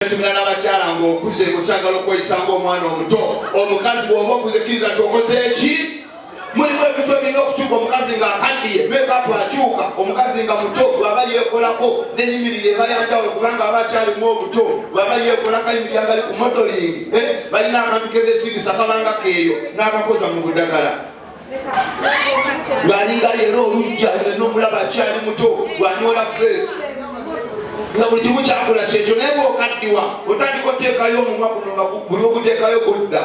tumulana abakyala ng'okuze kukyagala okweyisanga omwana omuto omukazi bw'oba okuzikkiriza nti okoze eki mulimu ebintu ebirina okukyuka omukazi ng'akaddiye mekapu akyuka omukazi nga muto bw'aba yeekolako n'enyimirire eba yanjawulo kubanga aba akyalimu obuto bw'aba yeekolako ayimirira ngali ku motolingi balina akantu kebeesirisa kabanga keeyo n'akakoza mu budagala lwalinga leero olujja n'omulaba akyali muto lwanyola feesi nga buli kimu kyakola kyekyo naye bw'okaddiwa otandika oteekayo omumwa guno nga buli oguteekayo gudda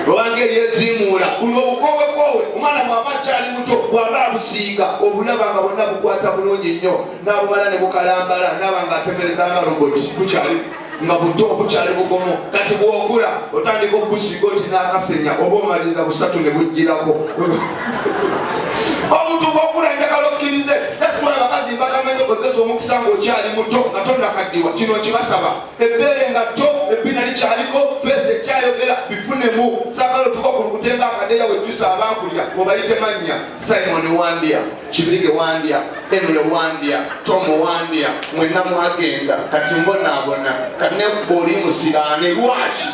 owange yezimuula buno obukowekoowe omwana bw'aba akyali muto bw'aba abusiiga obulaba nga bonna bukwata bulungi nnyo n'abumala ne bukalambala n'aba nga atemereza nga roboti bukyali nga buto bukyali bugomo kati bw'okula otandika obusiiga oti n'akasenya oba omaliriza busatu ne bujjirako omuntu bw'okula njagala okkirize nasitula abakazi mbagamanye kozesa omukisa ng'okyali muto nga tonnakaddiwa kino kibasaba ebbeere nga tto ebbina likyaliko feesi ekyayogera bifunemu saagala otuka ku lukutemba akadeya wejjusa abankulya obayite mannya Simon Wandya, Kibirige Wandya, Emile Wandya, Tom Wandya, mwenna mwagenda kati mbonaabona kati nekkuba oli musiraane lwaki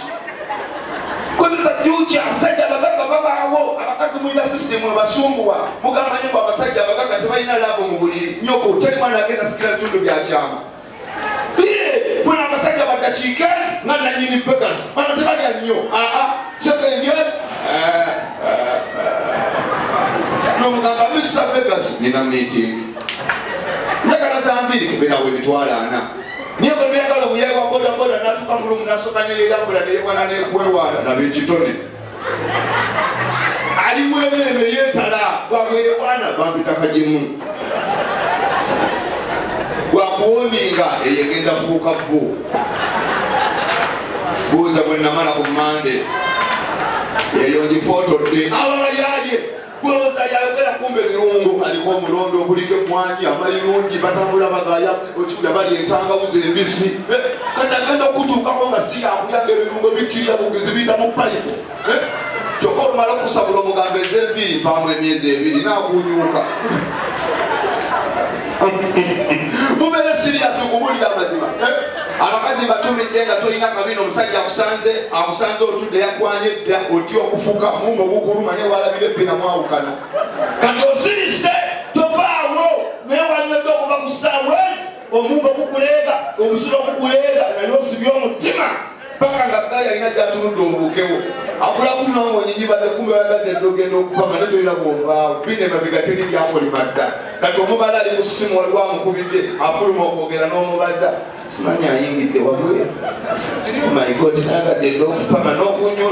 kozesa future abasajja abagaga babaawo abakazi mulina system ebasumbuwa mugamba nyo abasajja abagaga tebalina laavu mu buliri nyoko teri mwana agenda sikira bitundu byakyama funa abasajja badakiikezi nga nanyini Vegas bano tebalya nnyo sekendyet nomugamba Mr. Vegas nina meeting njagala zambiri kiberawo emitwalo 4 niyo bwe byagala obuyeewa bodaboda natuka mulumu nasoka neyeyambula neyekwana nekwewaala nabekitone alimu emere yeetala bwamweyewana bampita kagimu bwakuwoninga eyegenda fuuka vu buuza bwe namala ku Mande eyo ngifotodde abayaye Kuloza yayogera kumbe birungu aliko omulondo oguliko emwanyi amayirungi batambula bagaya okibuya bali entangawuzi embisi kati agenda okutuukako nga si yakulyanga ebirungo bikkirya bugezi biyita mu payipu kyokka olumala okusabula omugambo ez'enviiri mpaamu emyezi 2 nakunyuuka mubeere siriyasi okubuulira amazima abakazi batumidde nga tolina kabina omusajja akusanze otudde yakwanye dda otya okufuka mumba ogukuluma naye walabira ebbina mwawukana kati osirise tovaawo naye walimedde okuva ku saawezi omumba ogukuleega omusiro ogukuleega naye osibye omutima paka nga gaya alina gyatunudde ombuukewo akulakumao ngaonyinyi badde kumbe bagadde eddogenda okupanga ne tolina bwovaawo bina emabega teri lyakolima dda kati omubala ali ku ssimu waliwo amukubidde afuluma okwogera n'omubaza simanyi ayingidde wabwe my god nayagadde edda okupanga n'okunywa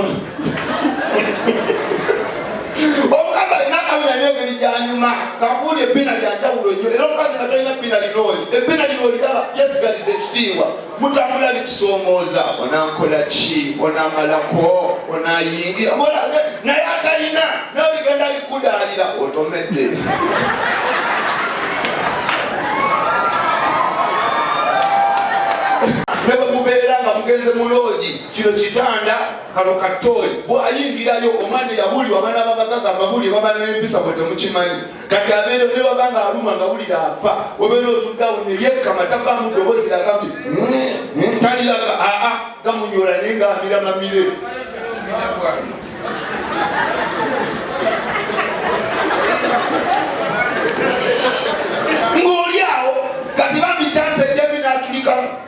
omukazi alina akabina n'engeri gyanyuma kakuuli ebbina lyanjawulo nnyo era omukazi nga talina ebbina linooli ebbina lino liraba yesigaliza ekitiibwa mutambula likusoomooza onankola ki onamalako onayingira naye atalina naye ligenda likudaalira otomedde Nebe mubeera nga mugenze mu loogi kino kitanda kano katooyi bw'ayingirayo omwana yabulirwa abaana babagaga babulire babana n'empisa bwe temukimanyi kati abeera ne babanga aluma nga wulira afa obeera otuddawo ne yekkama tavaamu ddoboozi laga nti taliraga gamunyola naye ng'amira mamire ng'oli awo kati bambitanse ejebi n'atulikamu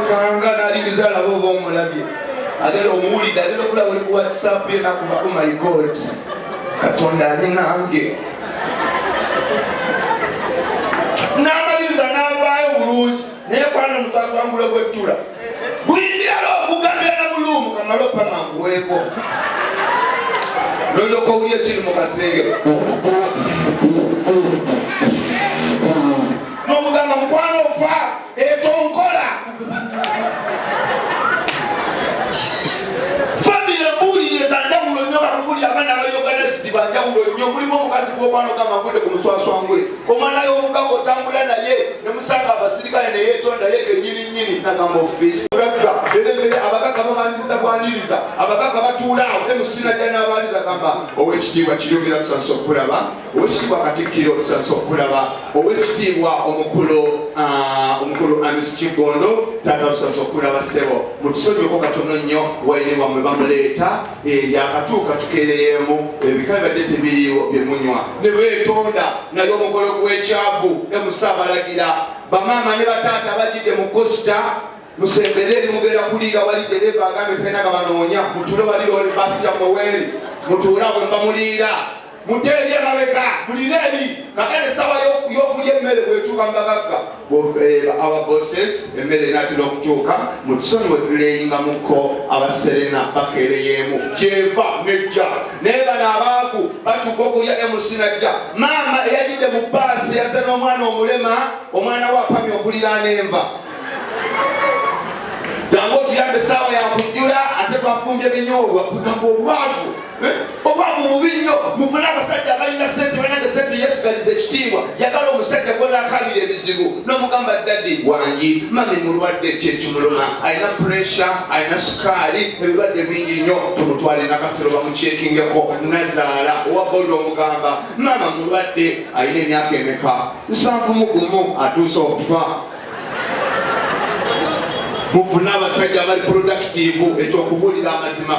kanga naliriza labo bomulabye agera omuwulidde agera okulaba oli ku WhatsApp ye nakuba oh my god katonda ali nange n'amaliriza n'avaayo bulungi naye kwana omutwazi wangule gwettula buyindiralo okugambira na mulumu kamala opama nkuweeko lolyoka owuli ekiri mu kasenge n'omugamba mukwano ofa etonkola famire mbuulire zanjawulo nnyo bakubulira abaana abalyoganisiti banjawulo nnyo mulimu omukazi gw'omwana ogamba nkudde ku muswaswangule omwana y'omugaga otambula naye ne musanga abasirikale ne yeetonda ye kennyini nnyo yennyini nagamba office bagagga erembere abagagga babaniriza bwaniriza abagagga batuulaawo emusina n'abaniriza gamba ow'ekitiibwa Kiryogera tusansa okulaba ow'ekitiibwa Katikkiro tusansa okulaba ow'ekitiibwa omukulu Amisi Kigondo taata tusansa okulaba ssebo mutusonyeko katono nnyo wayini bwamwe bamuleeta yakatuuka tukeereyeemu ebika bibadde tebiriiwo byemunywa ne beetonda naye omukolo gw'ekyavu emusaabalagira bamaama ne bataata abajjidde mu kosita musembereri mugenda kuliira wali dereva agambe talina gabanoonya mutuule wali oli basi yammweweeri mutuula bwe mbamuliira muteeri emabega mulire eri kakale esawa y'okulya emmere bwetuuka mubagagga our bosses emmere enaatera okutuuka mutusoni bwe tuleyingamuko abaserena bakeereyeemu gyeva nejja naye bano abaavu batuuka okulya emusinajja maama eyajjidde mu baasi yaze n'omwana omulema omwana we apamye okuliraana enva jangu otuyambe essaawa yakujjula ate twafumbye binyoobwa kugamba obwavu bubi nnyo mufune abasajja abalina sente balinaga sente yesigaliza ekitiibwa yagala omusajja gwonakabira ebizibu n'omugamba daddi wangi mami mulwadde kyekimuluma alina puresha alina sukaali ebirwadde bingi nnyo tumutwale nakasero bamukyekingeko nazaala owaboli omugamba mama mulwadde alina emyaka emeka 71 atuuse okufa mufune abasajja abali productive ekyokubuulira amazima